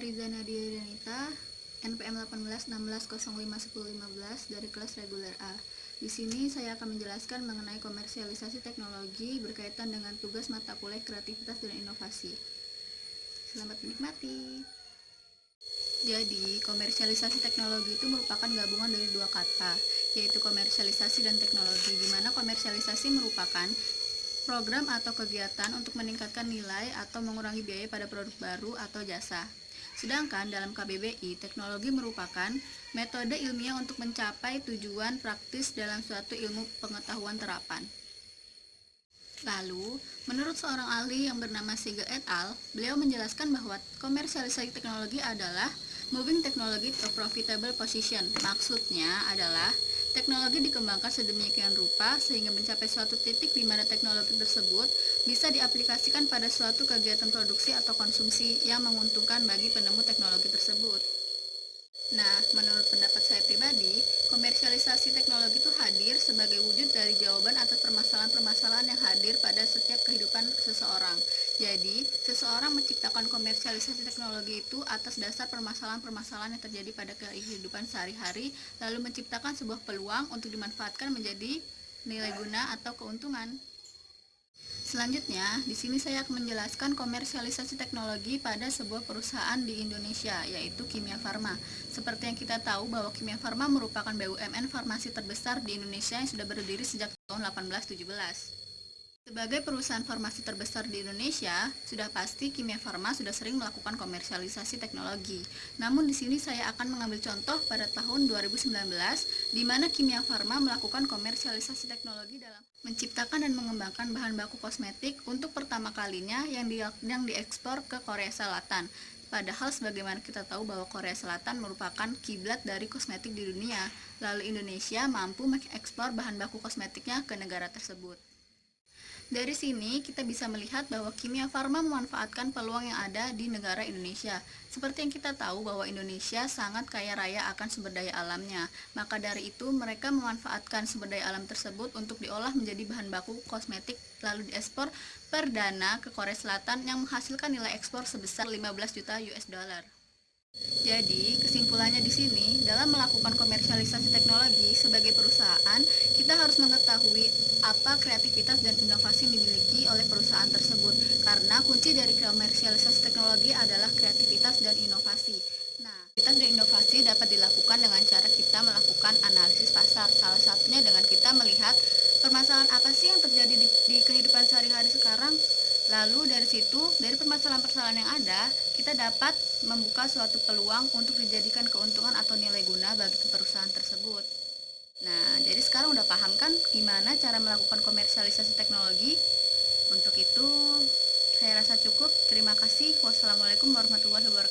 Riza Nadia Danita, NPM 1816051015 dari kelas reguler A. Di sini saya akan menjelaskan mengenai komersialisasi teknologi berkaitan dengan tugas mata kuliah kreativitas dan inovasi. Selamat menikmati. Jadi, komersialisasi teknologi itu merupakan gabungan dari dua kata, yaitu komersialisasi dan teknologi, di mana komersialisasi merupakan program atau kegiatan untuk meningkatkan nilai atau mengurangi biaya pada produk baru atau jasa. Sedangkan dalam KBBI, teknologi merupakan metode ilmiah untuk mencapai tujuan praktis dalam suatu ilmu pengetahuan terapan. Lalu, menurut seorang ahli yang bernama Siegel et al., beliau menjelaskan bahwa komersialisasi teknologi adalah moving technology to a profitable position. Maksudnya adalah teknologi dikembangkan sedemikian rupa sehingga mencapai suatu titik di mana teknologi tersebut bisa diaplikasikan pada suatu kegiatan produksi atau konsumsi yang menguntungkan bagi penemu teknologi tersebut. Nah, menurut pendapat saya pribadi, komersialisasi teknologi itu hadir sebagai wujud dari jawaban atas permasalahan-permasalahan yang hadir pada setiap kehidupan seseorang. Jadi, seseorang menciptakan komersialisasi teknologi itu atas dasar permasalahan-permasalahan yang terjadi pada kehidupan sehari-hari, lalu menciptakan sebuah peluang untuk dimanfaatkan menjadi nilai guna atau keuntungan. Selanjutnya, di sini saya akan menjelaskan komersialisasi teknologi pada sebuah perusahaan di Indonesia, yaitu Kimia Farma. Seperti yang kita tahu bahwa Kimia Farma merupakan BUMN farmasi terbesar di Indonesia yang sudah berdiri sejak tahun 1817. Sebagai perusahaan farmasi terbesar di Indonesia, sudah pasti Kimia Farma sudah sering melakukan komersialisasi teknologi. Namun di sini saya akan mengambil contoh pada tahun 2019, di mana Kimia Farma melakukan komersialisasi teknologi dalam menciptakan dan mengembangkan bahan baku kosmetik untuk pertama kalinya yang diekspor ke Korea Selatan. Padahal sebagaimana kita tahu bahwa Korea Selatan merupakan kiblat dari kosmetik di dunia, lalu Indonesia mampu mengekspor bahan baku kosmetiknya ke negara tersebut. Dari sini kita bisa melihat bahwa Kimia Farma memanfaatkan peluang yang ada di negara Indonesia. Seperti yang kita tahu bahwa Indonesia sangat kaya raya akan sumber daya alamnya. Maka dari itu mereka memanfaatkan sumber daya alam tersebut untuk diolah menjadi bahan baku kosmetik lalu diekspor perdana ke Korea Selatan yang menghasilkan nilai ekspor sebesar 15 juta US dollar. Jadi, kesimpulannya di sini, dalam melakukan komersialisasi teknologi sebagai perusahaan, kita harus mengetahui apa kreativitas dan inovasi yang dimiliki oleh perusahaan tersebut. Karena kunci dari komersialisasi teknologi adalah kreativitas dan inovasi. Nah, kreativitas dan inovasi dapat dilakukan dengan cara kita melakukan analisis pasar. Salah satunya dengan kita melihat permasalahan apa sih yang terjadi di kehidupan sehari-hari sekarang. Lalu dari situ, dari permasalahan-permasalahan yang ada, kita dapat membuka suatu peluang untuk dijadikan keuntungan atau nilai guna bagi perusahaan tersebut. Nah, jadi sekarang udah paham kan gimana cara melakukan komersialisasi teknologi? Untuk itu, saya rasa cukup. Terima kasih. Wassalamualaikum warahmatullahi wabarakatuh.